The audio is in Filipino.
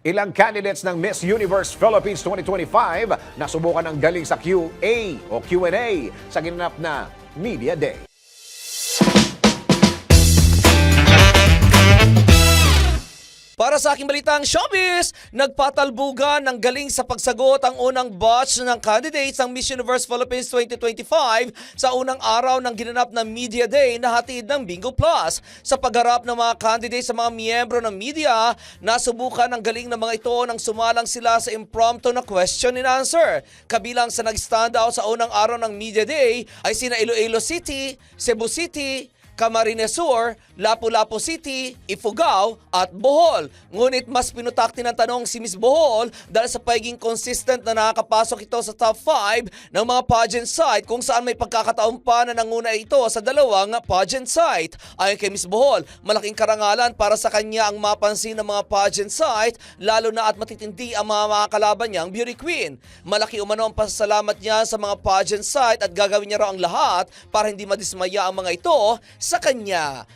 Ilang candidates ng Miss Universe Philippines 2025 nasubukan ng galing sa QA o Q&A sa ginanap na Media Day. Para sa aking balitang showbiz, nagpatalbugan ng galing sa pagsagot ang unang batch ng candidates ng Miss Universe Philippines 2025 sa unang araw ng ginanap na Media Day na hatid ng Bingo Plus. Sa pagharap ng mga candidates sa mga miyembro ng media, nasubukan ng galing ng mga ito nang sumalang sila sa impromptu na question and answer. Kabilang sa nag-stand out sa unang araw ng Media Day ay sina Iloilo City, Cebu City, Camarines Sur, Lapu-Lapu City, Ifugao at Bohol. Ngunit mas pinutakti ng tanong si Miss Bohol dahil sa pagiging consistent na nakakapasok ito sa top 5 ng mga pageant site kung saan may pagkakataon pa na nanguna ito sa dalawang pageant site. Ayon kay Miss Bohol, malaking karangalan para sa kanya ang mapansin ng mga pageant site lalo na at matitindi ang mga makakalaban niyang beauty queen. Malaki umano ang pasasalamat niya sa mga pageant site at gagawin niya raw ang lahat para hindi madismaya ang mga ito sa kanya.